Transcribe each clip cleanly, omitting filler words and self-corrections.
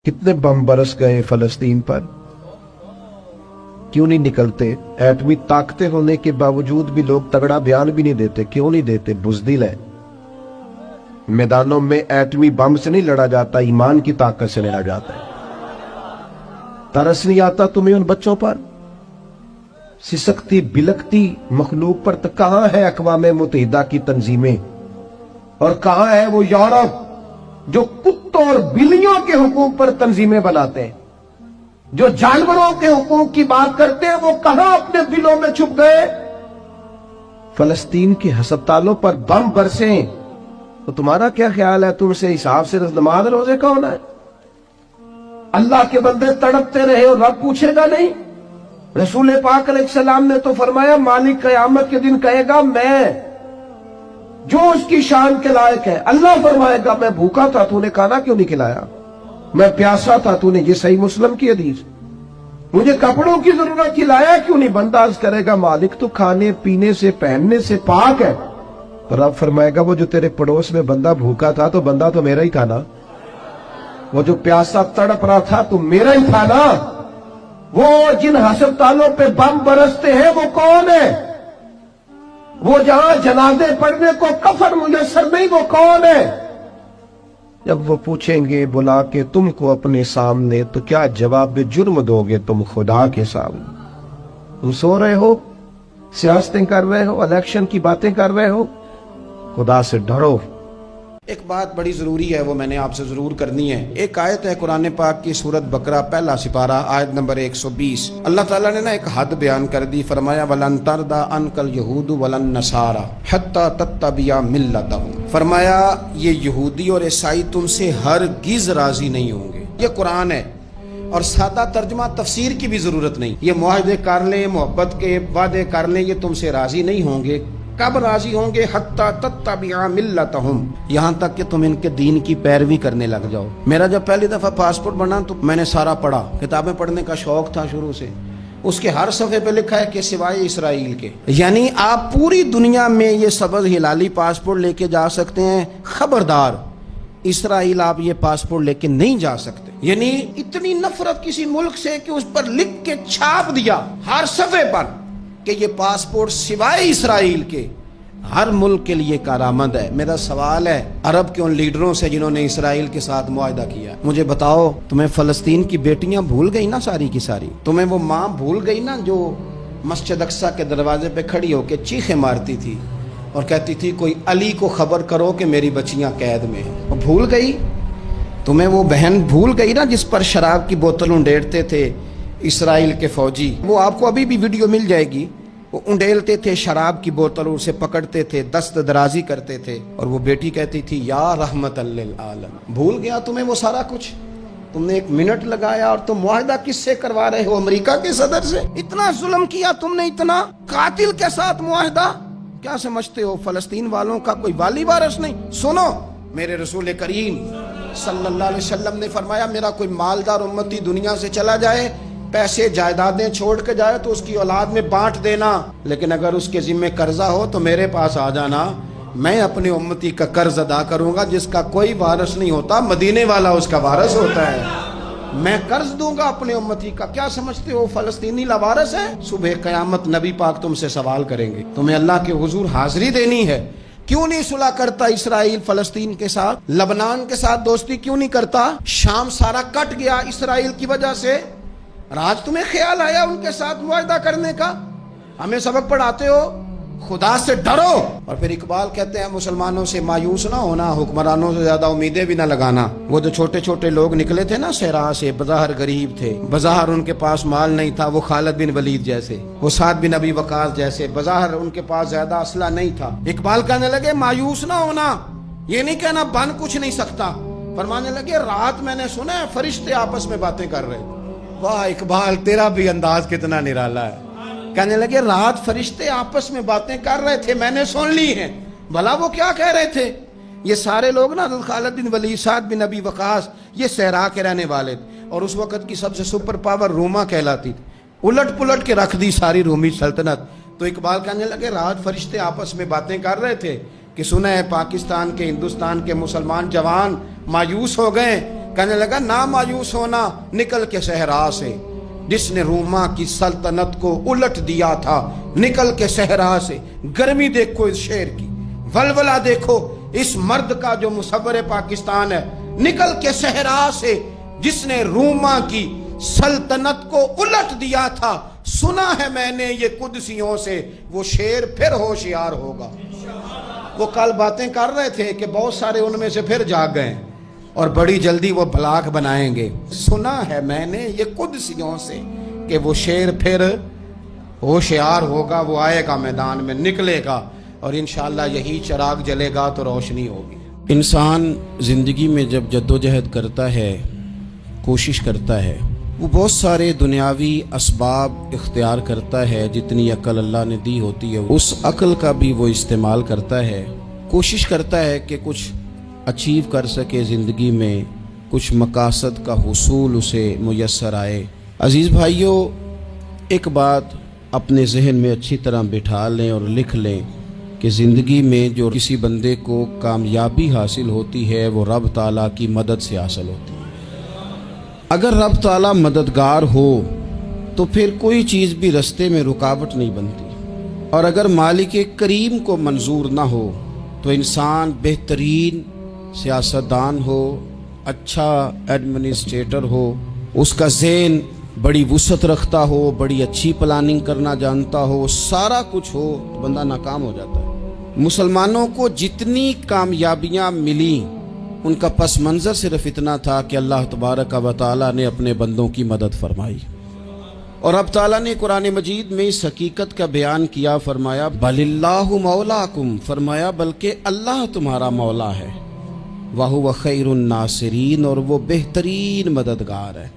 कितने बम बरस गए फलस्तीन पर, क्यों नहीं निकलते? एटमी ताकतें होने के बावजूद भी लोग तगड़ा बयान भी नहीं देते। क्यों नहीं देते? बुज़दिल है। मैदानों में एटमी बम से नहीं लड़ा जाता, ईमान की ताकत से लड़ा जाता है। तरस नहीं आता तुम्हें उन बच्चों पर? सिसकती बिलकती मखलूक पर तो कहां है अक़वाम मुत्तहिदा की तंजीमें, और कहां है वो यूरोप जो कुत्तों और बिल्लियों के हुकूक पर तंजीमें बनाते हैं, जो जानवरों के हुकूक की बात करते हैं? वो कहां अपने दिलों में छुप गए? फलस्तीन के हस्पतालों पर बम बरसे तो तुम्हारा क्या ख्याल है? तुमसे हिसाब से नमाज रोजे कौन है? अल्लाह के बंदे तड़पते रहे और रब पूछेगा नहीं? रसूल पाक अलैहिस्सलाम ने तो फरमाया, मालिक क़यामत के दिन कहेगा मैं जो उसकी शान के लायक है। अल्लाह फरमाएगा, मैं भूखा था, तूने खाना क्यों नहीं खिलाया? मैं प्यासा था, तूने, ये सही मुस्लिम की हदीस, मुझे कपड़ों की जरूरत थी, लाया क्यों नहीं? बंदा अर्ज करेगा, मालिक तो खाने पीने से पहनने से पाक है। तो रब फरमाएगा, वो जो तेरे पड़ोस में बंदा भूखा था तो बंदा तो मेरा ही था ना, वो जो प्यासा तड़प रहा था तो मेरा ही था ना। वो जिन अस्पतालों पे बम बरसते हैं वो कौन है? वो जहां जनाजे पढ़ने को कफन मुयस्सर नहीं, वो कौन है? जब वो पूछेंगे बुला के तुमको अपने सामने, तो क्या जवाब जुर्म दोगे तुम खुदा के सामने? तुम सो रहे हो, सियासतें कर रहे हो, इलेक्शन की बातें कर रहे हो? खुदा से डरो। एक बात बड़ी ज़रूरी है, वो मैंने आपसे ज़रूर करनी है। एक आयत है कुरान पाक की, सूरत बकरा पहला सिपारा आयत नंबर 120। अल्लाह ताला ने ना एक हद बयान कर दी। फरमाया, वलन तरदा अनकल यहूदु वलन नसारा हत्ता तत्तबिया मिल्लतहुम। फरमाया, ये यहूदी और ईसाई तुमसे हरगिज़ राजी नहीं होंगे। ये कुरान है, और सादा तर्जमा तफसीर की भी ज़रूरत नहीं। ये मुआहदे कर लें, मोहब्बत के वादे कर लें, ये तुमसे राजी नहीं होंगे। कब राजी होंगे? हत्ता तत्तबिया मिल्लतहुम, यहाँ तक कि तुम इनके दीन की पैरवी करने लग जाओ। मेरा जब पहली दफा पासपोर्ट बना तो मैंने सारा पढ़ा, किताबें पढ़ने का शौक था शुरू से। उसके हर सफ़े पे लिखा है कि सिवाय इसराइल के, यानी आप पूरी दुनिया में ये सबज हिलाली पासपोर्ट लेके जा सकते हैं, खबरदार इसराइल आप ये पासपोर्ट लेके नहीं जा सकते। यानी इतनी नफरत किसी मुल्क से कि उस पर लिख के छाप दिया हर सफ़े पर कि ये पासपोर्ट सिवाय इसराइल के हर मुल्क के लिए कारामद है। मेरा सवाल है अरब के उन लीडरों से जिन्होंने इसराइल के साथ मुआहदा किया, मुझे बताओ, तुम्हें फलस्तीन की बेटियां भूल गई ना सारी की सारी? तुम्हें वो माँ भूल गई ना जो मस्जिद अक्सा के दरवाजे पे खड़ी होकर चीखें मारती थी और कहती थी, कोई अली को खबर करो कि मेरी बच्चियां कैद में हैं? वो भूल गई? तुम्हें वो बहन भूल गई ना जिस पर शराब की बोतल उंडेलते थे इसराइल के फौजी? वो आपको अभी भी वीडियो मिल जाएगी। वो उंडेलते थे शराब की बोतल, उसे पकड़ते थे, दस्त दराजी करते थे, और वो बेटी कहती थी, या रहमतल लिल आलम। भूल गया तुम्हें वो सारा कुछ? तुमने एक मिनट लगाया और तुम मुआहदा किससे करवा रहे हो? अमेरिका के सदर से। इतना जुल्म किया तुमने, इतना कातिल के साथ मुआहदा। क्या समझते हो फलस्तीन वालों का कोई वाली वारिस नहीं? सुनो, मेरे रसूल करीम सल्लल्लाहु अलैहि वसल्लम ने फरमाया, मेरा कोई मालदार उम्मती दुनिया से चला जाए, पैसे जायदादें छोड़ के जाए तो उसकी औलाद में बांट देना, लेकिन अगर उसके जिम्मे कर्जा हो तो मेरे पास आ जाना, मैं अपने उम्मती का कर्ज अदा करूंगा। जिसका कोई वारिस नहीं होता, मदीने वाला उसका वारिस होता है। मैं कर्ज दूंगा अपने उम्मती का। क्या समझते हो फलस्तीनी लावारिस है? सुबह कयामत नबी पाक तुमसे सवाल करेंगे, तुम्हें अल्लाह के हुजूर हाजिरी देनी है। क्यों नहीं सुलह करता इसराइल फलस्तीन के साथ? लबनान के साथ दोस्ती क्यों नहीं करता? शाम सारा कट गया इसराइल की वजह से, आज तुम्हें ख्याल आया उनके साथ मुआहदा करने का? हमें सबक पढ़ाते हो, खुदा से डरो। और फिर इकबाल कहते हैं, मुसलमानों से मायूस ना होना, हुक्मरानों से ज्यादा उम्मीदें भी ना लगाना। वो जो छोटे छोटे लोग निकले थे ना सहरा से, बज़ाहिर गरीब थे, बज़ाहिर उनके पास माल नहीं था, वो खालिद बिन वलीद जैसे, वो साद बिन अबी वकास जैसे, बज़ाहिर उनके पास ज्यादा असला नहीं था। इकबाल कहने लगे, मायूस ना होना, ये नहीं कहना बन कुछ नहीं सकता। फरमाने लगे, रात मैंने सुना है फरिश्ते आपस में बातें कर रहे। वाह इकबाल, तेरा भी अंदाज कितना निराला है। कहने लगे, रात फरिश्ते आपस में बातें कर रहे थे, मैंने सुन ली हैं। भला वो क्या कह रहे थे? ये सारे लोग ना खालिद बिन वलीद, साद बिन अबी वकास, ये सहरा के रहने वाले थे, और उस वक्त की सबसे सुपर पावर रोमा कहलाती थी। उलट पुलट के रख दी सारी रोमी सल्तनत। तो इकबाल कहने लगे, रात फरिश्ते आपस में बातें कर रहे थे कि सुना है पाकिस्तान के, हिंदुस्तान के मुसलमान जवान मायूस हो गए कहने लगा ना मायूस होना, निकल के सहरा से, जिसने रूमा की सल्तनत को उलट दिया था, निकल के सहरा से। गर्मी देखो इस शेर की, वलवला देखो इस मर्द का जो मुसव्वर पाकिस्तान है, निकल के सहरा से, जिसने रूमा की सल्तनत को उलट दिया था, सुना है मैंने ये कुदसियों से, वो शेर फिर होशियार होगा। वो कल बातें कर रहे थे कि बहुत सारे उनमें से फिर जाग गए और बड़ी जल्दी वो ब्लाक बनाएंगे। सुना है मैंने ये कुदसियों से कि वो शेर फिर होशियार होगा, वो आएगा मैदान में, निकलेगा और इंशाअल्लाह यही चिराग जलेगा तो रोशनी होगी। इंसान जिंदगी में जब जद्दोजहद करता है, कोशिश करता है, वो बहुत सारे दुनियावी असबाब इख्तियार करता है। जितनी अक्ल अल्लाह ने दी होती है उस अक्ल का भी वो इस्तेमाल करता है, कोशिश करता है कि कुछ अचीव कर सके ज़िंदगी में, कुछ मकासद का हुसूल उसे मुयस्सर आए। अज़ीज़ भाइयों, एक बात अपने जहन में अच्छी तरह बिठा लें और लिख लें कि ज़िंदगी में जो किसी बंदे को कामयाबी हासिल होती है वो रब ताला की मदद से हासिल होती है। अगर रब ताला मददगार हो तो फिर कोई चीज़ भी रास्ते में रुकावट नहीं बनती, और अगर मालिक करीम को मंजूर ना हो तो इंसान बेहतरीन सियासतदान हो, अच्छा एडमिनिस्ट्रेटर हो, उसका ज़हन बड़ी वुसअत रखता हो, बड़ी अच्छी प्लानिंग करना जानता हो, सारा कुछ हो, तो बंदा नाकाम हो जाता है। मुसलमानों को जितनी कामयाबियाँ मिली उनका पस मंज़र सिर्फ इतना था कि अल्लाह तबारक व तआला ने अपने बंदों की मदद फरमाई। और अब ताला ने कुरान मजीद में इस हकीकत का बयान किया, फरमाया बलिल्लाहु मौलाकुम, फरमाया बल्कि अल्लाह तुम्हारा मौला है, वहुव खैरुन नासिरीन, और वो बेहतरीन मददगार है।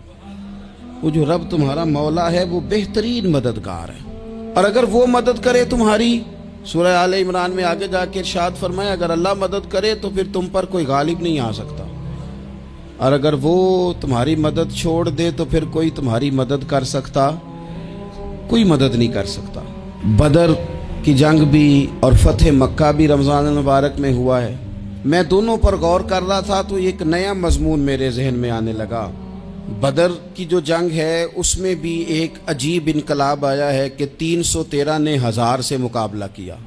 वो जो रब तुम्हारा मौला है वो बेहतरीन मददगार है। और अगर वो मदद करे तुम्हारी, सूरह आले इमरान में आगे जाके इरशाद फरमाया अगर अल्लाह मदद करे तो फिर तुम पर कोई गालिब नहीं आ सकता, और अगर वो तुम्हारी मदद छोड़ दे तो फिर कोई तुम्हारी मदद कर सकता, कोई मदद नहीं कर सकता। बदर की जंग भी और फतेह मक्का भी रमज़ान मुबारक में हुआ है। मैं दोनों पर गौर कर रहा था तो एक नया मजमून मेरे जहन में आने लगा। बदर की जो जंग है उसमें भी एक अजीब इनकलाब आया है कि 313 ने 1000 से मुकाबला किया,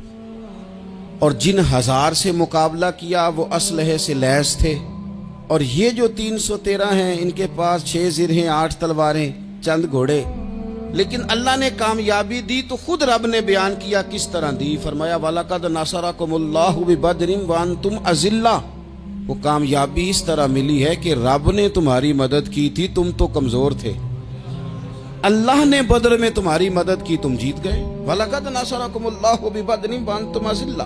और जिन 1000 से मुकाबला किया वो असलहे से लैस थे, और ये जो 313 हैं इनके पास 6 जिरहें, 8 तलवारें, चंद घोड़े। लेकिन अल्लाह ने कामयाबी दी तो खुद रब ने बयान किया किस तरह दी, फरमाया वलक़द नसरकुमुल्लाहु बिबदरिन व अंतुम अज़िल्ला। वो कामयाबी इस तरह मिली है कि रब ने तुम्हारी मदद की थी, तुम तो कमजोर थे, अल्लाह ने बदर में तुम्हारी मदद की, तुम जीत गए। वलक़द नसरकुमुल्लाहु बिबदरिन व अंतुम अज़िल्ला,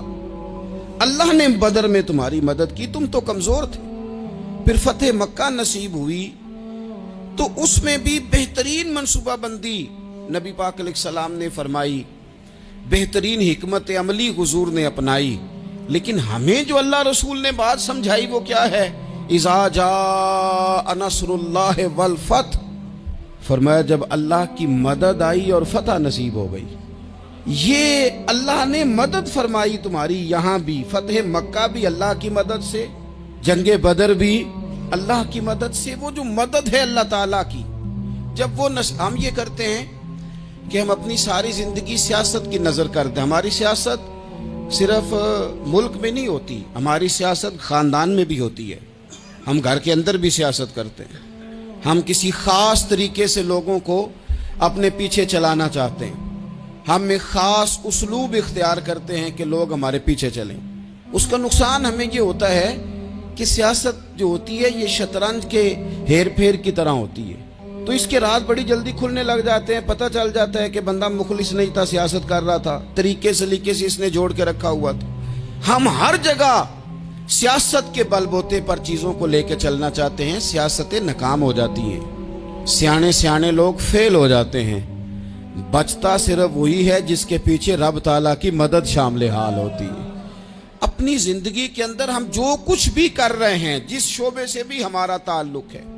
अल्लाह ने बदर में तुम्हारी मदद की, तुम तो कमजोर थे। फिर फतेह मक्का नसीब हुई तो उसमें भी बेहतरीन मनसूबाबंदी नबी पाक अलैहिस्सलाम ने फरमाई, बेहतरीन हिकमत अमली हुजूर ने अपनाई। लेकिन हमें जो अल्लाह रसूल ने बात समझाई वो क्या है, इज़ा जा नस्रुल्लाह वल फतह, फरमाया जब अल्लाह की मदद आई और फतह नसीब हो गई। ये अल्लाह ने मदद फरमाई तुम्हारी, यहाँ भी फतेह मक्का भी अल्लाह की मदद से, जंगे बदर भी अल्लाह की मदद से। वो जो मदद है अल्लाह ताला की, जब वो हम ये करते हैं कि हम अपनी सारी जिंदगी सियासत की नजर करते हैं। हमारी सियासत सिर्फ मुल्क में नहीं होती, हमारी सियासत खानदान में भी होती है। हम घर के अंदर भी सियासत करते हैं, हम किसी खास तरीके से लोगों को अपने पीछे चलाना चाहते हैं, हम एक खास उसलूब इख्तियार करते हैं कि लोग हमारे पीछे चलें। उसका नुकसान हमें ये होता है कि सियासत जो होती है ये शतरंज के हेर फेर की तरह होती है, तो इसके राज बड़ी जल्दी खुलने लग जाते हैं। पता चल जाता है कि बंदा मुखलिस नहीं था, सियासत कर रहा था, तरीके सलीके से इसने जोड़ के रखा हुआ था। हम हर जगह सियासत के बलबोते पर चीजों को लेकर चलना चाहते हैं, सियासतें नाकाम हो जाती हैं, सियाने सियाने लोग फेल हो जाते हैं। बचता सिर्फ वही है जिसके पीछे रब ताला की मदद शामिल हाल होती है। अपनी जिंदगी के अंदर हम जो कुछ भी कर रहे हैं, जिस शोबे से भी हमारा ताल्लुक है,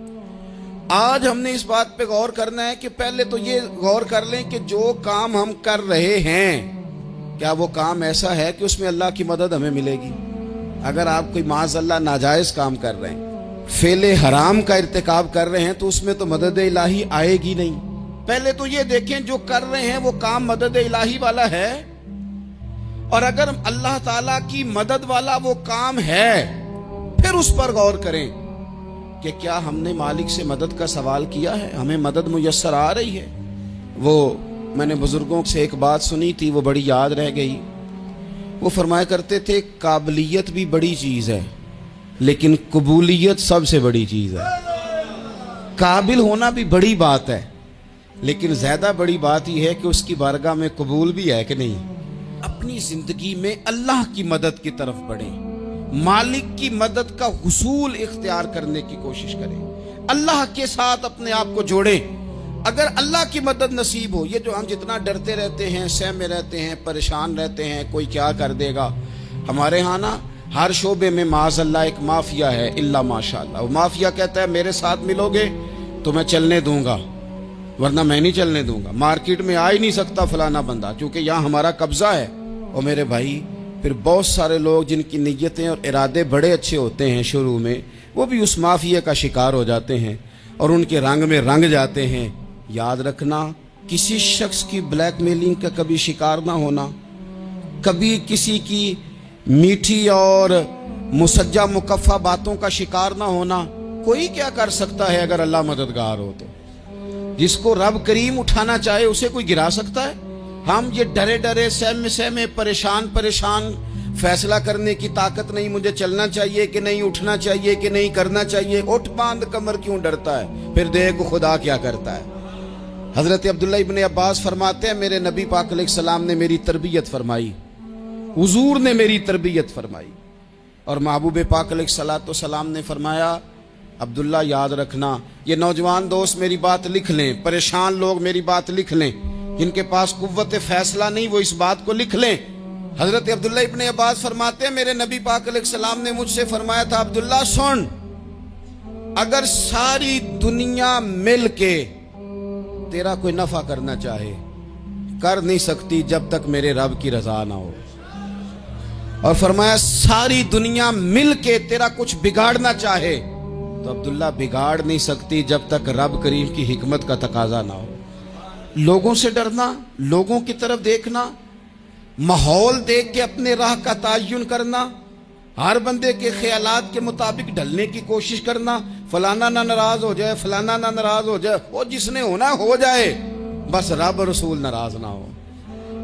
आज हमने इस बात पे गौर करना है कि पहले तो ये गौर कर लें कि जो काम हम कर रहे हैं क्या वो काम ऐसा है कि उसमें अल्लाह की मदद हमें मिलेगी। अगर आप कोई माज़अल्लाह नाजायज काम कर रहे हैं, फेले हराम का इर्तिकाब कर रहे हैं तो उसमें तो मदद इलाही आएगी नहीं। पहले तो ये देखें जो कर रहे हैं वो काम मदद इलाही वाला है, और अगर अल्लाह ताला की मदद वाला वो काम है फिर उस पर गौर करें कि क्या हमने मालिक से मदद का सवाल किया है, हमें मदद मुयस्सर आ रही है। वो मैंने बुजुर्गों से एक बात सुनी थी, वो बड़ी याद रह गई। वो फरमाया करते थे काबिलियत भी बड़ी चीज है लेकिन कबूलियत सबसे बड़ी चीज है। काबिल होना भी बड़ी बात है लेकिन ज्यादा बड़ी बात यह है कि उसकी बारगाह में कबूल भी है कि नहीं। अपनी जिंदगी में अल्लाह की मदद की तरफ बढ़े, मालिक की मदद का हुसूल इख्तियार करने की कोशिश करें, अल्लाह के साथ अपने आप को जोड़े। अगर अल्लाह की मदद नसीब हो, ये जो हम जितना डरते रहते हैं, सहमे रहते हैं, परेशान रहते हैं कोई क्या कर देगा, हमारे यहाँ ना हर शोबे में माज़अल्लाह एक माफिया है, इल्ला माशाअल्लाह। वो माफिया कहता है मेरे साथ मिलोगे तो मैं चलने दूंगा वरना मैं नहीं चलने दूंगा, मार्केट में आ ही नहीं सकता फलाना बंदा क्योंकि यहाँ हमारा कब्जा है। और मेरे भाई फिर बहुत सारे लोग जिनकी नीयतें और इरादे बड़े अच्छे होते हैं शुरू में, वो भी उस माफिया का शिकार हो जाते हैं और उनके रंग में रंग जाते हैं। याद रखना, किसी शख्स की ब्लैकमेलिंग का कभी शिकार ना होना, कभी किसी की मीठी और मुसज्जा मुकफ़ा बातों का शिकार ना होना। कोई क्या कर सकता है अगर अल्लाह मददगार हो तो। जिसको रब करीम उठाना चाहे उसे कोई गिरा सकता है। हम ये डरे डरे सहमे सहमे परेशान परेशान फैसला करने की ताकत नहीं, मुझे चलना चाहिए कि नहीं, उठना चाहिए कि नहीं, करना चाहिए। उठ बांध कमर क्यों डरता है, फिर देखो खुदा क्या करता है। हजरत अब्दुल्ला इब्ने अब्बास फरमाते हैं मेरे नबी पाक अलैहिस्सलाम ने मेरी तरबियत फरमाई, हुजूर ने मेरी तरबियत फरमाई, और महबूब पाक अलैहिस्सलाम ने फरमाया अब्दुल्ला याद रखना, ये नौजवान दोस्त मेरी बात लिख लें, परेशान लोग मेरी बात लिख लें, जिनके पास कुव्वत फैसला नहीं वो इस बात को लिख लें। हजरत अब्दुल्ला इब्ने अब्बास फरमाते हैं मेरे नबी पाक अलैहिस्सलाम ने मुझसे फरमाया था अब्दुल्ला सुन, अगर सारी दुनिया मिल के तेरा कोई नफा करना चाहे कर नहीं सकती जब तक मेरे रब की रजा ना हो। और फरमाया सारी दुनिया मिल के तेरा कुछ बिगाड़ना चाहे तो अब्दुल्ला बिगाड़ नहीं सकती जब तक रब करीम की हिकमत का तकाजा ना हो। लोगों से डरना, लोगों की तरफ देखना, माहौल देख के अपने राह का तायुन करना, हर बंदे के ख्यालात के मुताबिक ढलने की कोशिश करना, फलाना ना नाराज हो जाए, फलाना ना नाराज हो जाए, वो जिसने होना हो जाए, बस रब रसूल नाराज ना हो।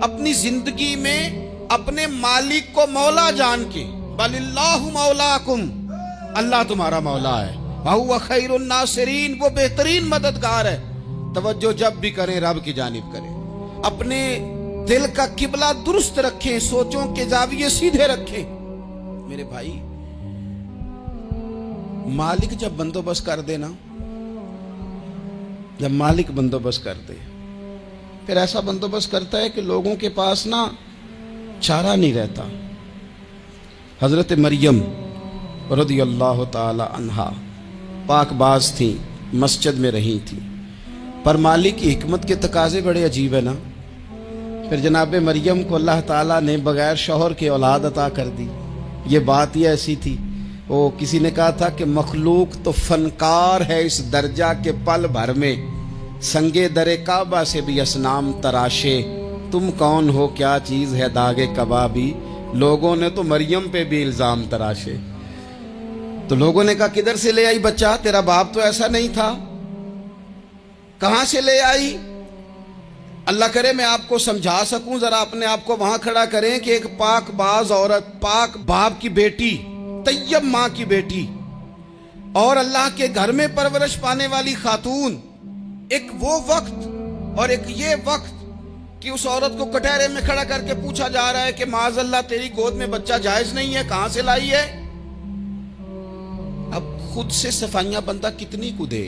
अपनी जिंदगी में अपने मालिक को मौला जान के, बलिल्लाहु मौलाकुम, अल्लाह तुम्हारा मौला है, वहुवा खैरुन नासिरीन, वो बेहतरीन मददगार है। तवज्जो जब भी करें रब की जानिब करें, अपने दिल का किबला दुरुस्त रखें, सोचों के जाविये सीधे रखें। मेरे भाई मालिक जब बंदोबस्त कर दे ना, जब मालिक बंदोबस्त कर दे फिर ऐसा बंदोबस्त करता है कि लोगों के पास ना चारा नहीं रहता। हजरत मरियम रज़ियल्लाहु ताला अन्हा पाकबाज थी, मस्जिद में रही थी, पर मालिक की हिकमत के तकाजे बड़े अजीब है ना। फिर जनाब मरियम को अल्लाह ताला ने बगैर शौहर के औलाद अता कर दी। ये बात ही ऐसी थी, वो किसी ने कहा था कि मखलूक तो फनकार है इस दर्जा के पल भर में, संगे दरे काबा से भी असनाम तराशे, तुम कौन हो क्या चीज है दागे कबाबी। लोगों ने तो मरियम पे भी इल्जाम तराशे। तो लोगों ने कहा किधर से ले आई बच्चा, तेरा बाप तो ऐसा नहीं था, कहां से ले आई। अल्लाह करे मैं आपको समझा सकूं, जरा अपने आप को वहां खड़ा करें कि एक पाक बाज औरत, पाक बाप की बेटी, तैयब मां की बेटी, और अल्लाह के घर में परवरिश पाने वाली खातून, एक वो वक्त और एक ये वक्त कि उस औरत को कटहरे में खड़ा करके पूछा जा रहा है कि माज़अल्लाह तेरी गोद में बच्चा जायज नहीं है, कहां से लाई है। अब खुद से सफाइयां बंदा कितनी को दे,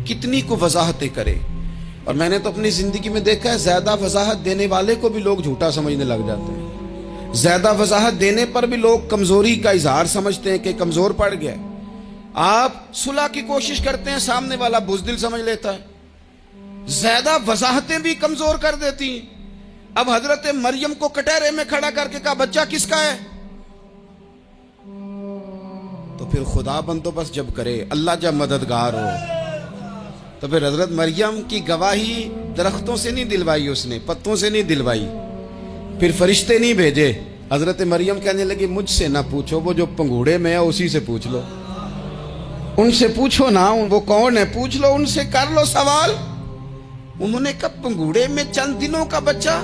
कितनी को वजाहतें करे। और मैंने तो अपनी जिंदगी में देखा है ज्यादा वजाहत देने वाले को भी लोग झूठा समझने लग जाते हैं। ज्यादा वजाहत देने पर भी लोग कमजोरी का इजहार समझते हैं कि कमजोर पड़ गया। आप सुलह की कोशिश करते हैं, सामने वाला बुज़दिल समझ लेता है। ज्यादा वजाहतें भी कमजोर कर देती हैं। अब हजरत मरियम को कटहरे में खड़ा करके कहा बच्चा किसका है, تو پھر خدا بندوبست جب کرے، اللہ جب مددگار ہو، تو پھر حضرت مریم کی گواہی درختوں سے نہیں دلوائی، اس نے پتوں سے نہیں دلوائی، پھر فرشتے نہیں بھیجے۔ حضرت مریم کہنے لگی مجھ سے نہ پوچھو، وہ جو پنگوڑے میں ہے اسی سے پوچھ لو، ان سے پوچھو نا، وہ کون ہے پوچھ لو، ان سے کر لو سوال۔ انہوں نے کہا پنگوڑے میں چند دنوں کا بچہ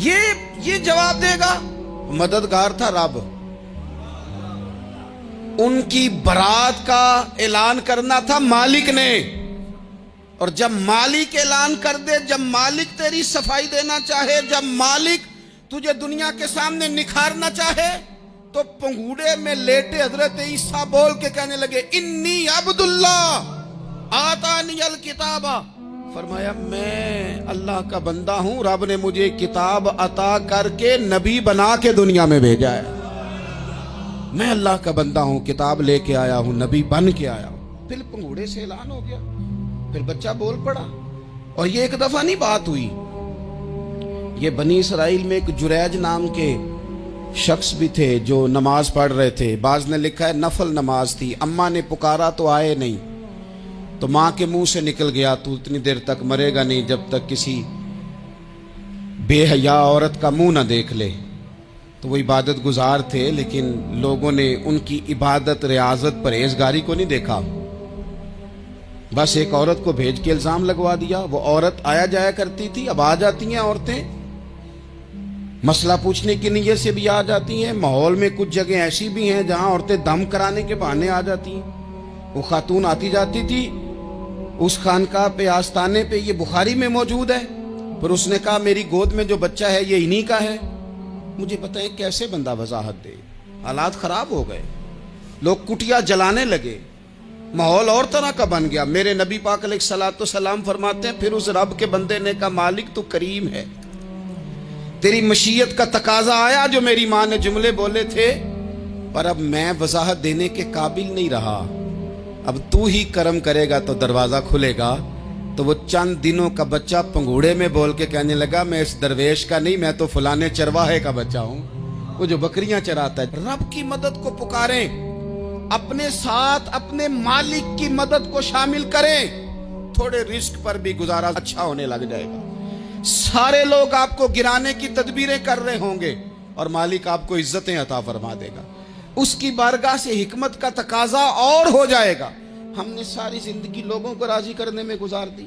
یہ جواب دے گا؟ مددگار تھا رب، ان کی برات کا اعلان کرنا تھا مالک نے، اور جب مالک اعلان کر دے، جب مالک تیری صفائی دینا چاہے، جب مالک تجھے دنیا کے سامنے نکھارنا چاہے، تو پنگوڑے میں لیٹے حضرت عیسیٰ بول کے کہنے لگے انی عبداللہ آتانی الکتاب، فرمایا میں اللہ کا بندہ ہوں، رب نے مجھے کتاب عطا کر کے نبی بنا کے دنیا میں بھیجا ہے، میں اللہ کا بندہ ہوں، کتاب لے کے آیا ہوں، نبی بن کے آیا ہوں۔ پھر پنگوڑے سے اعلان ہو گیا، پھر بچہ بول پڑا، اور یہ ایک دفعہ نہیں بات ہوئی، یہ بنی اسرائیل میں ایک جریج نام کے شخص بھی تھے جو نماز پڑھ رہے تھے، بعض نے لکھا ہے نفل نماز تھی، اماں نے پکارا تو آئے نہیں، تو ماں کے منہ سے نکل گیا تو اتنی دیر تک مرے گا نہیں جب تک کسی بے حیا عورت کا منہ نہ دیکھ لے۔ تو وہ عبادت گزار تھے، لیکن لوگوں نے ان کی عبادت، ریاضت، پرہیزگاری کو نہیں دیکھا، بس ایک عورت کو بھیج کے الزام لگوا دیا۔ وہ عورت آیا جایا کرتی تھی، اب آ جاتی ہیں عورتیں، مسئلہ پوچھنے کی نیت سے بھی آ جاتی ہیں۔ ماحول میں کچھ جگہ ایسی بھی ہیں جہاں عورتیں دم کرانے کے بہانے آ جاتی ہیں۔ وہ خاتون آتی جاتی تھی اس خانقاہ پہ، آستانے پہ، یہ بخاری میں موجود ہے، پر اس نے کہا میری گود میں جو بچہ ہے یہ انہی کا ہے۔ مجھے بتائیں کیسے بندہ وضاحت دے؟ حالات خراب ہو گئے، لوگ کٹیا جلانے لگے، ماحول اور طرح کا بن گیا۔ میرے نبی پاک علیہ الصلوۃ والسلام فرماتے ہیں پھر اس رب کے بندے نے کہا مالک تو کریم ہے، تیری مشیت کا تقاضا آیا جو میری ماں نے جملے بولے تھے، پر اب میں وضاحت دینے کے قابل نہیں رہا، اب تو ہی کرم کرے گا تو دروازہ کھلے گا۔ تو وہ چند دنوں کا بچہ پنگوڑے میں بول کے کہنے لگا میں اس درویش کا نہیں، میں تو فلانے چرواہے کا بچہ ہوں، وہ جو بکریاں چراتا ہے۔ رب کی مدد کو پکاریں، اپنے ساتھ اپنے مالک کی مدد کو شامل کریں، تھوڑے رزق پر بھی گزارا اچھا ہونے لگ جائے گا۔ سارے لوگ آپ کو گرانے کی تدبیریں کر رہے ہوں گے اور مالک آپ کو عزتیں عطا فرما دے گا، اس کی بارگاہ سے حکمت کا تقاضا اور ہو جائے گا۔ ہم نے ساری زندگی لوگوں کو راضی کرنے میں گزار دی،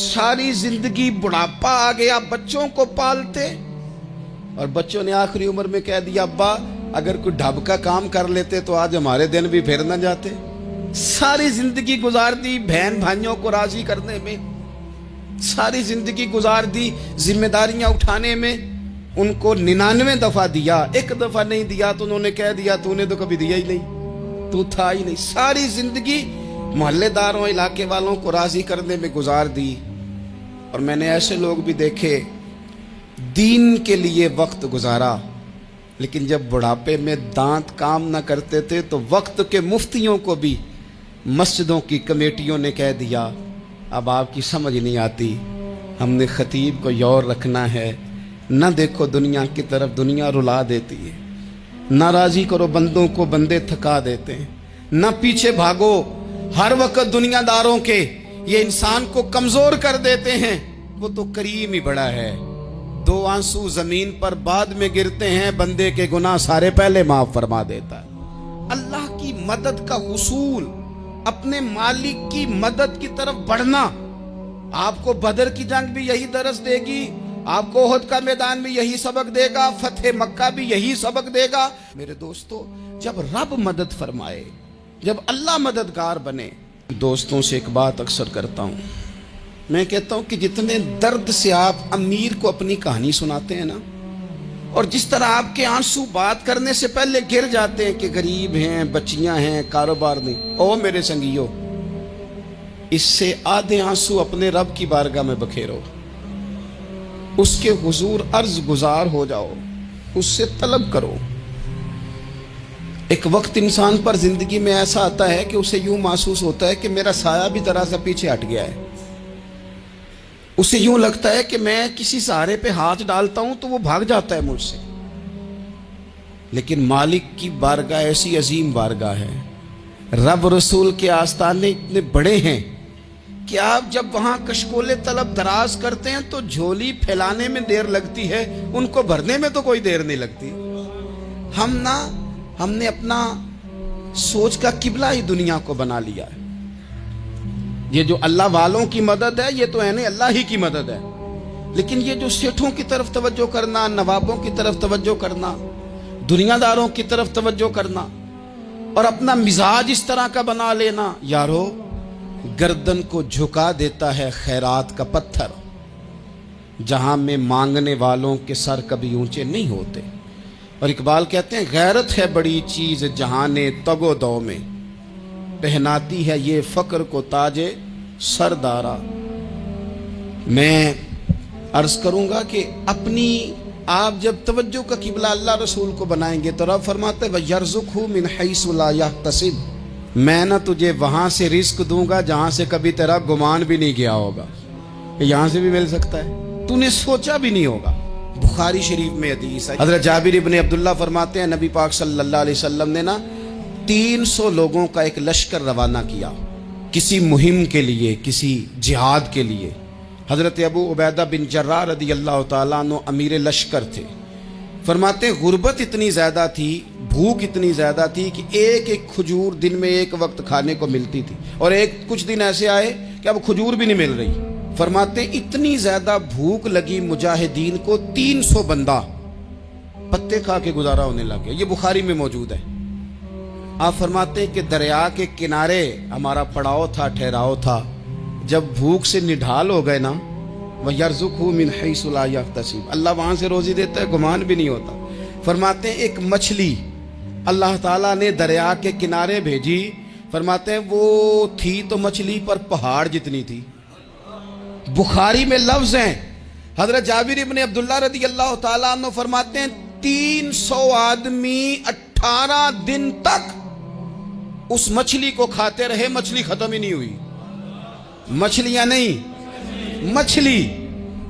ساری زندگی بڑھاپا آ گیا بچوں کو پالتے، اور بچوں نے آخری عمر میں کہہ دیا ابا اگر کوئی ڈھب کا کام کر لیتے تو آج ہمارے دن بھی پھر نہ جاتے۔ ساری زندگی گزار دی بہن بھائیوں کو راضی کرنے میں، ساری زندگی گزار دی ذمہ داریاں اٹھانے میں، ان کو 99 دفعہ دیا، ایک دفعہ نہیں دیا تو انہوں نے کہہ دیا تو نے تو کبھی دیا ہی نہیں، تو تھا ہی نہیں۔ ساری زندگی محلے داروں، علاقے والوں کو راضی کرنے میں گزار دی۔ اور میں نے ایسے لوگ بھی دیکھے دین کے لیے وقت گزارا، لیکن جب بڑھاپے میں دانت کام نہ کرتے تھے تو وقت کے مفتیوں کو بھی مسجدوں کی کمیٹیوں نے کہہ دیا اب آپ کی سمجھ نہیں آتی، ہم نے خطیب کو یور رکھنا ہے، نہ دیکھو دنیا کی طرف، دنیا رلا دیتی ہے، نہ راضی کرو بندوں کو، بندے تھکا دیتے ہیں، نہ پیچھے بھاگو ہر وقت دنیا داروں کے، یہ انسان کو کمزور کر دیتے ہیں۔ وہ تو کریم ہی بڑا ہے، 2 آنسو زمین پر بعد میں گرتے ہیں، بندے کے گناہ سارے پہلے معاف فرما دیتا ہے۔ اللہ کی مدد کا حصول، اپنے مالک کی مدد کی طرف بڑھنا، آپ کو بدر کی جنگ بھی یہی درس دے گی، آپ کو احد کا میدان بھی یہی سبق دے گا، فتح مکہ بھی یہی سبق دے گا۔ میرے دوستو، جب رب مدد فرمائے، جب اللہ مددگار بنے، دوستوں سے ایک بات اکثر کرتا ہوں، میں کہتا ہوں کہ جتنے درد سے آپ امیر کو اپنی کہانی سناتے ہیں نا، اور جس طرح آپ کے آنسو بات کرنے سے پہلے گر جاتے ہیں کہ غریب ہیں، بچیاں ہیں، کاروبار نہیں، او میرے سنگیو، اس سے آدھے آنسو اپنے رب کی بارگاہ میں بکھیرو، اس کے حضور عرض گزار ہو جاؤ، اس سے طلب کرو۔ ایک وقت انسان پر زندگی میں ایسا آتا ہے کہ اسے یوں محسوس ہوتا ہے کہ میرا سایہ بھی ذرا سا پیچھے ہٹ گیا ہے، اسے یوں لگتا ہے کہ میں کسی سہارے پہ ہاتھ ڈالتا ہوں تو وہ بھاگ جاتا ہے مجھ سے، लेकिन मालिक की बारगाह ऐसी अजीम बारगाह है, रब रसूल के आस्ताने इतने बड़े हैं कि आप जब वहां कशकोले तलब दराज करते हैं तो झोली फैलाने में देर लगती है, उनको भरने में तो कोई देर नहीं लगती। हमने अपना सोच का किबला ही दुनिया को बना लिया है। ये जो अल्लाह वालों की मदद है ये तो है नहीं, अल्लाह ही की मदद है। लेकिन ये जो सेठों की तरफ तवज्जो करना, नवाबों की तरफ तवज्जो करना, दुनियादारों की तरफ तवज्जो करना और अपना मिजाज इस तरह का बना लेना, यारो गर्दन को झुका देता है खैरात का पत्थर, जहां में मांगने वालों के सर कभी ऊंचे नहीं होते। और इकबाल कहते हैं गैरत है बड़ी चीज जहाने तगो दो में, पहनाती है ये फक्र को ताजे सरदारा। मैं अर्ज करूंगा कि अपनी आप जब तवज्जो का किबला अल्लाह रसूल को बनाएंगे तो रब फरमाते वयरज़ुक़हु मिन हैसु ला यहतसिब, मैं ना तुझे वहां से रिस्क दूंगा जहां से कभी तेरा गुमान भी नहीं गया होगा, यहां से भी मिल सकता है, तूने सोचा भी नहीं होगा। बुखारी शरीफ में हदीस है, हज़रत जाबिर इब्न अब्दुल्लाह फरमाते हैं नबी पाक सल्लल्लाहु अलैहि वसल्लम ने ना 300 लोगों का एक लश्कर रवाना किया किसी मुहिम के लिए, किसी जिहाद के लिए। हज़रत अबू उबैदा बिन जर्राह रदी अल्लाह तआला अन्हु अमीर लश्कर थे। फरमाते हैं गुर्बत इतनी ज़्यादा थी, भूख इतनी ज़्यादा थी कि एक एक खजूर दिन में एक वक्त खाने को मिलती थी, और कुछ दिन ऐसे आए कि अब खजूर भी नहीं मिल रही। फरमाते इतनी ज़्यादा भूख लगी मुजाहिदीन को 300 बंदा पत्ते खा के गुजारा होने लगे। ये बुखारी में मौजूद है। आप फरमाते हैं कि दरिया के किनारे हमारा पड़ाव था, ठहराव था। जब भूख से निढाल हो गए ना, वयरज़ुक़हु मिन हैसु ला यहतसिब, अल्लाह वहां से रोजी देता है, गुमान भी नहीं होता। फरमाते हैं एक मछली अल्लाह ताला ने दरिया के किनारे भेजी। फरमाते हैं वो थी तो मछली पर पहाड़ जितनी थी। बुखारी में लफ्ज हैं, हजरत जाबिर इब्न अब्दुल्लाह रदी अल्लाह ताला अन्हु फरमाते हैं 300 आदमी 18 दिन तक उस मछली को खाते रहे, मछली खत्म ही नहीं हुई। मछलियां नहीं, मछली।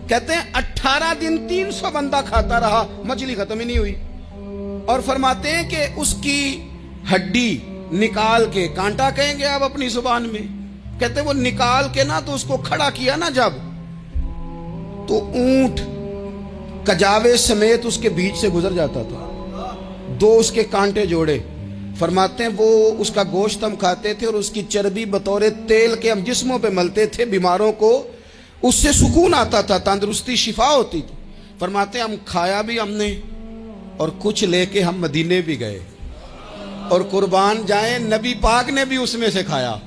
कहते हैं 18 दिन 300 बंदा खाता रहा, मछली खत्म ही नहीं हुई। और फरमाते हैं कि उसकी हड्डी निकाल के, कांटा कहेंगे आप अपनी जुबान में, कहते हैं वो निकाल के ना तो उसको खड़ा किया ना जब, तो ऊंट कजावे समेत उसके बीच से गुजर जाता था। 2 उसके कांटे जोड़े। फरमाते हैं वो उसका गोश्त हम खाते थे और उसकी चर्बी बतौर तेल के हम जिस्मों पे मलते थे, बीमारों को उससे सुकून आता था, तंदुरुस्ती शिफा होती थी। फरमाते हैं हम खाया भी हमने और कुछ लेके हम मदीने भी गए, और कुर्बान जाए नबी पाक ने भी उसमें से खाया।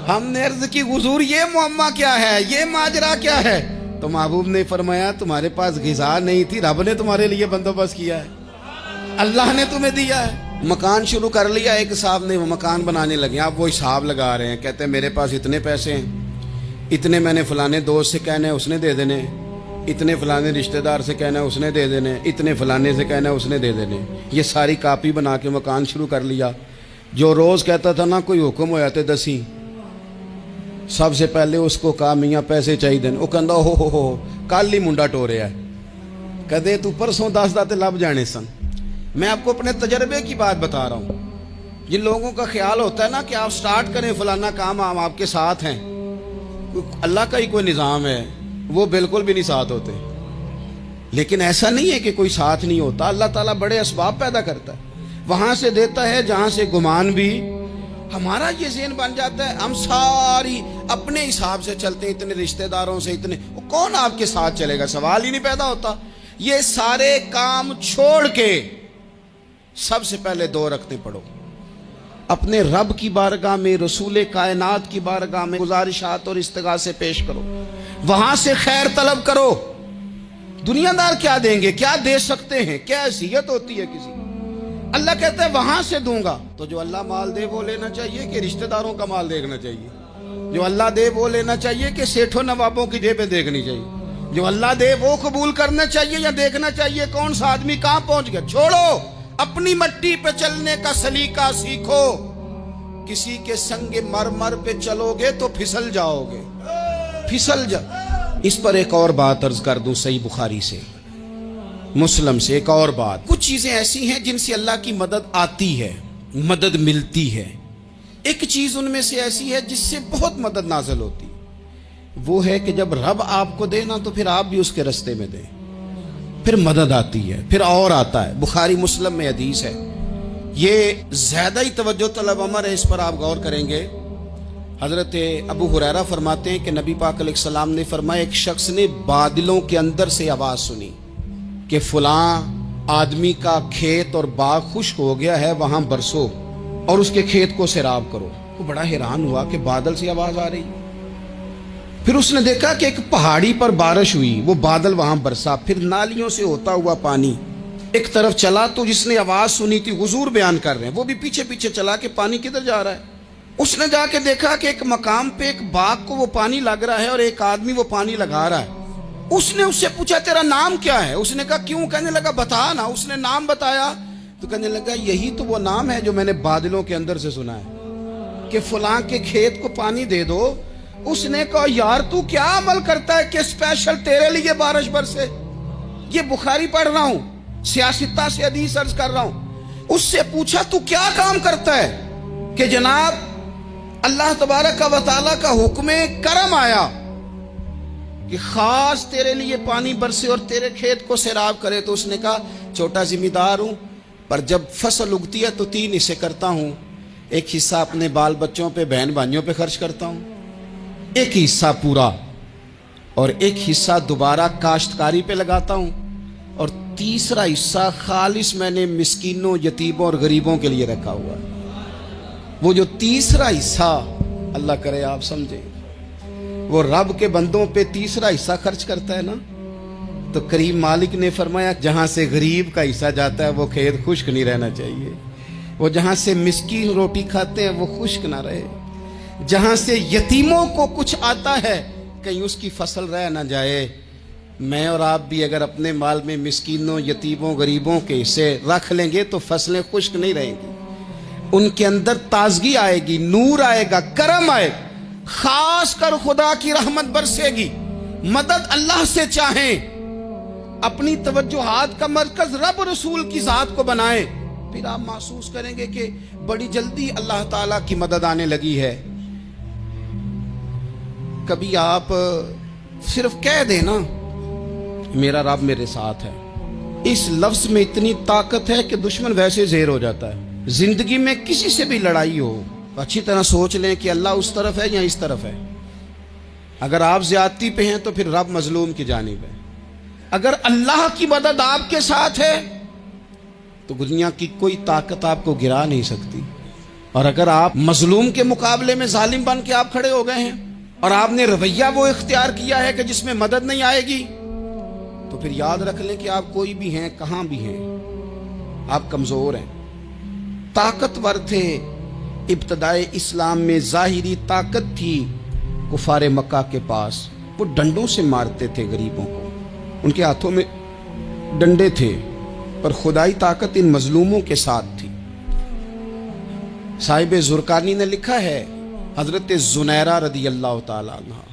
हमने अर्ज की हुजूर ये मुअम्मा क्या है, ये माजरा क्या है? तो महबूब ने फरमाया तुम्हारे पास ग़िज़ा नहीं थी, रब ने तुम्हारे लिए बंदोबस्त किया है, अल्लाह ने तुम्हें दिया है। मकान शुरू कर लिया एक साहब ने, वो मकान बनाने लगे। आप वो हिसाब लगा रहे हैं, कहते हैं मेरे पास इतने पैसे हैं, इतने मैंने फलाने दोस्त से कहना है उसने दे देने, इतने फलाने रिश्तेदार से कहना है उसने दे देने, इतने फलाने से कहना है उसने दे देने। ये सारी कापी बना के मकान शुरू कर लिया। जो रोज़ कहता था ना कोई हुक्म हो जाते 10, सबसे पहले उसको कहा मियाँ पैसे चाहिए। वो कहता हो कल ही मुंडा टोरिया है, कदे तू परसों 10 दाते लब जाने सन। मैं आपको अपने तजर्बे की बात बता रहा हूँ। जिन लोगों का ख्याल होता है ना कि आप स्टार्ट करें फलाना काम, हम आपके साथ हैं, अल्लाह का ही कोई निज़ाम है, वो बिल्कुल भी नहीं साथ होते। लेकिन ऐसा नहीं है कि कोई साथ नहीं होता, अल्लाह ताला बड़े असबाब पैदा करता है, वहां से देता है जहां से गुमान भी। हमारा ये ज़हन बन जाता है, हम सारी अपने हिसाब से चलते हैं, इतने रिश्तेदारों से, इतने, कौन आपके साथ चलेगा? सवाल ही नहीं पैदा होता। ये सारे काम छोड़ के सबसे पहले 2 रखते पढ़ो, अपने रब की बारगाह में, रसूल कायनात की बारगाह में गुजारिशात और इस्तिगासे पेश करो, वहां से खैर तलब करो। दुनियादार क्या देंगे, क्या दे सकते हैं, क्या हैसियत होती है किसी? अल्लाह कहता है वहां से दूंगा। तो जो अल्लाह माल दे वो लेना चाहिए कि रिश्तेदारों का माल देखना चाहिए? जो अल्लाह दे वो लेना चाहिए कि सेठों नवाबों की जेबें देखनी चाहिए? जो अल्लाह दे वो कबूल करना चाहिए या देखना चाहिए कौन सा आदमी कहां पहुंच गया? छोड़ो, अपनी मट्टी पे चलने का सलीका सीखो। किसी के संग मरमर पे चलोगे तो फिसल जाओगे, फिसल जा। इस पर एक और बात अर्ज कर दूं सही बुखारी से। मुस्लिम से। एक और बात, कुछ चीजें ऐसी हैं जिनसे अल्लाह की मदद आती है, मदद मिलती है। एक चीज उनमें से ऐसी है जिससे बहुत मदद नाज़िल होती है, वो है कि जब रब आपको दे ना तो फिर आप भी उसके रास्ते में दें, फिर मदद आती है, फिर और आता है। बुखारी मुस्लिम में हदीस है, ये ज्यादा ही तवज्जो तलब अमर है, इस पर आप गौर करेंगे। हजरत अबू हुरैरा फरमाते हैं कि नबी पाक अलैहिस्सलाम ने फरमाया, एक शख्स ने बादलों के अंदर से आवाज सुनी कि फलां आदमी का खेत और बाग खुश्क हो गया है, वहां बरसो और उसके खेत को सैराब करो। वो बड़ा हैरान हुआ कि बादल से आवाज आ रही। फिर उसने देखा कि एक पहाड़ी पर बारिश हुई, वो बादल वहां बरसा, फिर नालियों से होता हुआ पानी एक तरफ चला। तो जिसने आवाज सुनी थी, हुजूर बयान कर रहे हैं, वो भी पीछे पीछे चला कि पानी किधर जा रहा है। उसने जाके देखा कि एक मकाम पे एक बाग को वो पानी लग रहा है और एक आदमी वो पानी लगा रहा है। उसने उससे पूछा, तेरा नाम क्या है? उसने कहा, क्यों? कहने लगा, बता ना। उसने नाम बताया तो कहने लगा, यही तो वो नाम है जो मैंने बादलों के अंदर से सुना है कि फलां के खेत को पानी दे दो। उसने कहा, यार तू क्या अमल करता है कि स्पेशल तेरे लिए बारिश बरसे? ये बुखारी पढ़ रहा हूं, सियासता से हदीस अर्ज कर रहा हूं। उससे पूछा, तू क्या काम करता है कि जनाब अल्लाह तबारक व तआला का हुक्म करम आया कि खास तेरे लिए पानी बरसे और तेरे खेत को सैराब करे? तो उसने कहा, छोटा जिम्मेदार हूं, पर जब फसल उगती है तो 3 हिस्से करता हूं। एक हिस्सा अपने बाल बच्चों पे, बहन भाइयों पे खर्च करता हूं, एक हिस्सा पूरा, और एक हिस्सा दोबारा काश्तकारी पे लगाता हूं, और तीसरा हिस्सा खालिस मैंने मिस्कीनों, यतीमों और गरीबों के लिए रखा हुआ है। वो जो तीसरा हिस्सा, अल्लाह करे आप समझे, वो रब के बंदों पे तीसरा हिस्सा खर्च करता है ना, तो करीम मालिक ने फरमाया, जहां से गरीब का हिस्सा जाता है वो खेत खुश्क नहीं रहना चाहिए। वो जहां से मिस्कीन रोटी खाते हैं वो खुश्क ना रहे। जहां से यतीमों को कुछ आता है कहीं उसकी फसल रह ना जाए। मैं और आप भी अगर अपने माल में मिस्कीनों, यतीमों, गरीबों के हिस्से रख लेंगे तो फसलें खुश्क नहीं रहेंगी, उनके अंदर ताजगी आएगी, नूर आएगा, करम आएगा, खास कर खुदा की रहमत बरसेगी। मदद अल्लाह से चाहें, अपनी तवज्जुहात का मरकज रब रसूल की जात को बनाएं, फिर आप महसूस करेंगे कि बड़ी जल्दी अल्लाह ताला की मदद आने लगी है। कभी आप सिर्फ कह देना, मेरा रब मेरे साथ है, इस लफ्ज में इतनी ताकत है कि दुश्मन वैसे ज़ेर हो जाता है। जिंदगी में किसी से भी लड़ाई हो, अच्छी तरह सोच लें कि अल्लाह उस तरफ है या इस तरफ है। अगर आप ज्यादती पे हैं तो फिर रब मजलूम की जानिब है। अगर अल्लाह की मदद आपके साथ है तो दुनिया की कोई ताकत आपको गिरा नहीं सकती। और अगर आप मजलूम के मुकाबले में जालिम बन के आप खड़े हो गए हैं और आपने रवैया वो इख्तियार किया है कि जिसमें मदद नहीं आएगी, तो फिर याद रख लें कि आप कोई भी हैं, कहां भी हैं, आप कमजोर हैं। ताकतवर थे इब्तदाए इस्लाम में, जाहिरी ताकत थी कुफारे मक्का के पास, वो डंडों से मारते थे गरीबों को, उनके हाथों में डंडे थे, पर खुदाई ताकत इन मजलूमों के साथ थी। साहिब जुरकानी ने लिखा है, हजरत जुनैरा रदी अल्लाह ताला अन्हा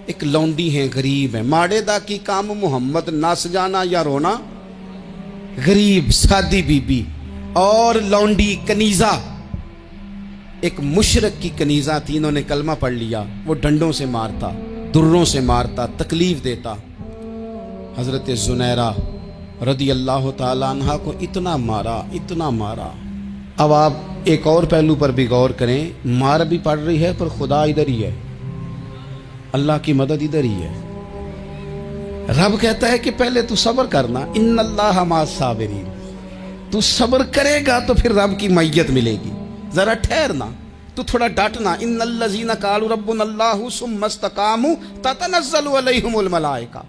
एक लौंडी हैं, गरीब हैं, माड़े दा की काम मोहम्मद नस जाना या रोना, गरीब सादी बीबी और लौंडी कनीजा, एक मुशरक की कनीजा थी, इन्होंने कलमा पढ़ लिया। वो डंडों से मारता, दुर्रों से मारता, तकलीफ देता। हजरत जुनैरा रदी अल्लाह ताला अन्हा को इतना मारा, इतना मारा। अब आप एक और पहलू पर भी गौर करें, मार भी पड़ रही है पर खुदा इधर ही है, अल्लाह की मदद इधर ही है। रब कहता है कि पहले तू सब्र करना, इन्नल्लाह मास साबिरीन, तू सब्र करेगा तो फिर रब की मैयत मिलेगी। जरा ठहरना, तू थोड़ा डटना। इन्नल्लज़ीना क़ालू रब्बुनल्लाहु सुम्मा इस्तक़ामू ततनज़्ज़लु अलैहिमुल मलाइका,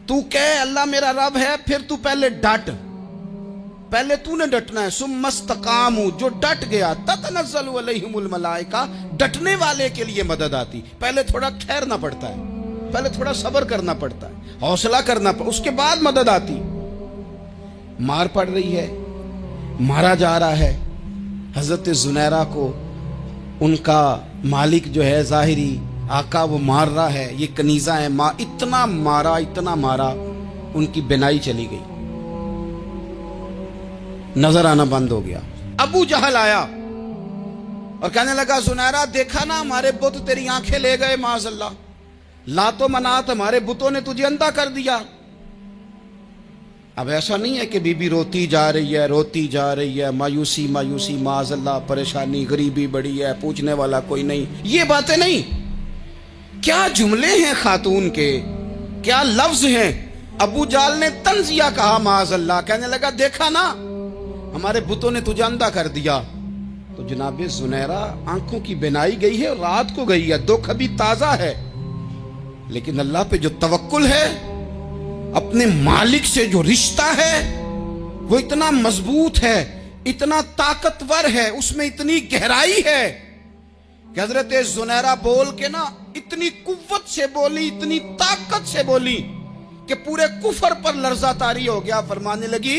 तू कह अल्लाह मेरा रब है, फिर तू पहले डट, पहले तूने डटना है। सुम्मा इस्तक़ामू, जो डट गया, ततनज़्ज़लु अलैहिमुल मलाइका, डटने वाले के लिए मदद आती। पहले थोड़ा ठहरना पड़ता है, पहले थोड़ा सब्र करना पड़ता है, हौसला करना पड़ता, उसके बाद मदद आती। मार पड़ रही है, मारा जा रहा है। हजरत जुनैरा को उनका मालिक जो है जाहिरी आका वो मार रहा है, ये कनीजा है, इतना मारा, इतना मारा उनकी बिनाई चली गई, नजर आना बंद हो गया। अबू जहल आया और कहने लगा, जुनैरा देखा ना हमारे बुत तेरी आंखें ले गए, माज़अल्लाह, लातो मनात हमारे बुतों ने तुझे अंधा कर दिया। अब ऐसा नहीं है कि बीबी रोती जा रही है, मायूसी मायूसी, माज़अल्लाह परेशानी, गरीबी बड़ी है, पूछने वाला कोई नहीं, ये बातें नहीं। क्या जुमले हैं खातून के, क्या लफ्ज हैं। अबू जाल ने तंजिया कहा, माज़अल्लाह, कहने लगा देखा ना हमारे बुतों ने तुझे अंधा कर दिया। तो जनाबे जुनैरा आंखों की बिनाई गई है, रात को गई है, दुख अभी ताजा है, लेकिन अल्लाह पे जो तवक्कुल है, अपने मालिक से जो रिश्ता है, वो इतना मजबूत है, इतना ताकतवर है, उसमें इतनी गहराई है कि हजरत जुनैरा बोल के ना इतनी कुव्वत से बोली, इतनी ताकत से बोली कि पूरे कुफर पर लर्जा तारी हो गया। फरमाने लगी,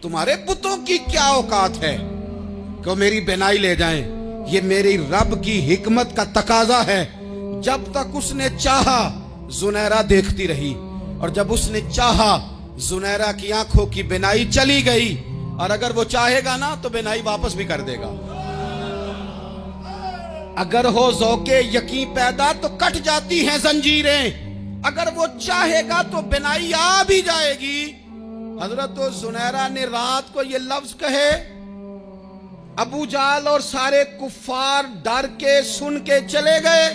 तुम्हारे बुतों की क्या औकात है कि वो मेरी बिनाई ले जाएं। ये मेरी रब की हिकमत का तकाजा है। जब तक उसने चाहा जुनैरा देखती रही, और जब उसने चाहा जुनैरा की आंखों की बिनाई चली गई, और अगर वो चाहेगा ना तो बिनाई वापस भी कर देगा। अगर हो ज़ौक़े यकीन पैदा तो कट जाती हैं जंजीरें, अगर वो चाहेगा तो बिनाई आ भी जाएगी। हजरत जुनैरा ने रात को ये लफ्ज कहे, अबू जाल और सारे कुफ्फार डर के सुन के चले गए।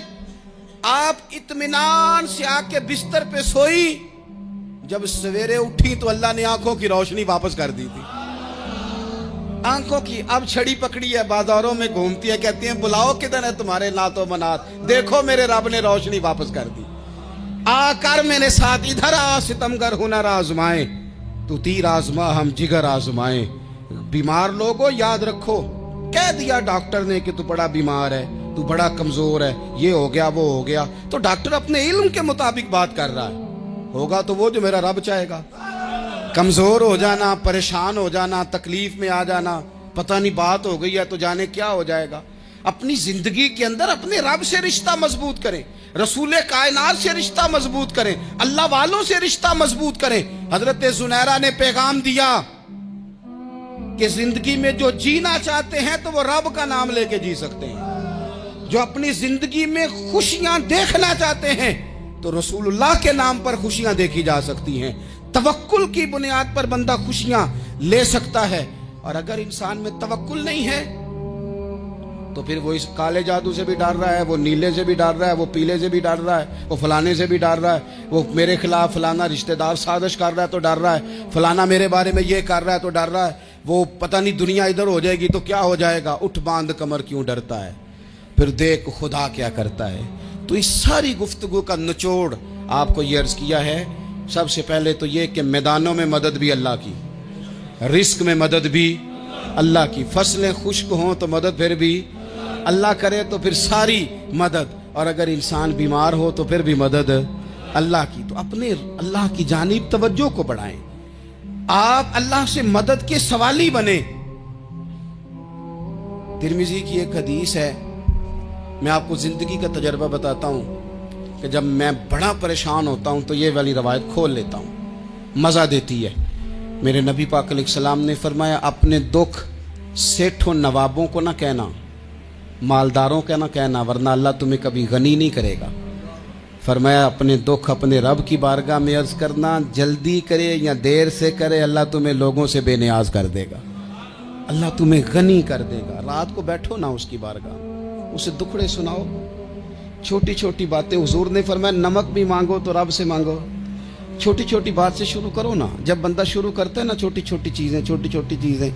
आप इत्मीनान से आके बिस्तर पे सोई। जब सवेरे उठी तो अल्लाह ने आंखों की रोशनी वापस कर दी थी। आंखों की अब छड़ी पकड़ी है, बाजारों में घूमती है, कहती है बुलाओ किधर है तुम्हारे नातो मनात, देखो मेरे रब ने रोशनी वापस कर दी। आकर मेरे साथ इधर आ, सितमगर हुनर आजमाए, तू तीर आजमा हम जिगर आजमाए। बीमार लोगों याद रखो, कह दिया डॉक्टर ने कि तू बड़ा बीमार है, तू बड़ा कमजोर है, ये हो गया वो हो गया, तो डॉक्टर अपने इल्म के मुताबिक बात कर रहा है। होगा तो वो जो मेरा रब चाहेगा। कमजोर हो जाना, परेशान हो जाना, तकलीफ में आ जाना, पता नहीं बात हो गई है तो जाने क्या हो जाएगा। अपनी जिंदगी के अंदर अपने रब से रिश्ता मजबूत करें, रसूले कायनात से रिश्ता मजबूत करें, अल्लाह वालों से रिश्ता मजबूत करें। हजरत जुनैरा ने पैगाम दिया कि जिंदगी में जो जीना चाहते हैं तो वो रब का नाम लेके जी सकते हैं। जो अपनी जिंदगी में खुशियां देखना चाहते हैं तो रसूलुल्लाह के नाम पर खुशियां देखी जा सकती हैं। तवक्कुल की बुनियाद पर बंदा खुशियां ले सकता है। और अगर इंसान में तवक्कुल नहीं है तो फिर वो इस काले जादू से भी डर रहा है, वो नीले से भी डर रहा है, वो पीले से भी डर रहा है, वो फलाने से भी डर रहा है, वो मेरे खिलाफ फलाना रिश्तेदार साजिश कर रहा है तो डर रहा है, फलाना मेरे बारे में ये कर रहा है तो डर रहा है, वो पता नहीं दुनिया इधर हो जाएगी तो क्या हो जाएगा, उठ बांध कमर क्यों डरता है, फिर देख खुदा क्या करता है। तो इस सारी गुफ्तगू का निचोड़ आपको ये अर्ज किया है। सबसे पहले तो ये कि मैदानों में मदद भी अल्लाह की, रिस्क में मदद भी अल्लाह की, फसलें खुश्क हों तो मदद फिर भी अल्लाह करे, तो फिर सारी मदद, और अगर इंसान बीमार हो तो फिर भी मदद अल्लाह की। तो अपने अल्लाह की जानिब तवज्जो को बढ़ाएं, आप अल्लाह से मदद के सवाली बने। तिरमिजी की एक हदीस है, मैं आपको जिंदगी का तजर्बा बताता हूँ कि जब मैं बड़ा परेशान होता हूँ तो ये वाली रवायत खोल लेता हूँ, मज़ा देती है। मेरे नबी पाक अलैहिस्सलाम ने फरमाया, अपने दुख सेठों नवाबों को ना कहना, मालदारों का ना कहना, वरना अल्लाह तुम्हें कभी गनी नहीं करेगा। फरमाया अपने दुख अपने रब की बारगाह में अर्ज करना, जल्दी करे या देर से करे, अल्लाह तुम्हें लोगों से बेनियाज कर देगा, अल्लाह तुम्हें गनी कर देगा। रात को बैठो ना उसकी बारगाह, उसे दुखड़े सुनाओ, छोटी छोटी बातें। हुजूर ने फरमाया नमक भी मांगो तो रब से मांगो, छोटी छोटी बात से शुरू करो ना। जब बंदा शुरू करता है ना छोटी छोटी चीज़ें,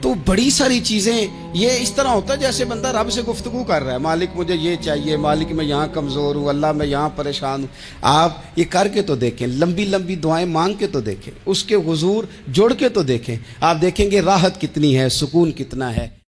तो बड़ी सारी चीज़ें ये इस तरह होता है जैसे बंदा रब से गुफ्तगू कर रहा है, मालिक मुझे ये चाहिए, मालिक मैं यहाँ कमज़ोर हूँ, अल्लाह मैं यहाँ परेशान हूँ। आप ये करके तो देखें, लंबी लंबी दुआएं मांग के तो देखें, उसके हुजूर जुड़ के तो देखें, आप देखेंगे राहत कितनी है, सुकून कितना है।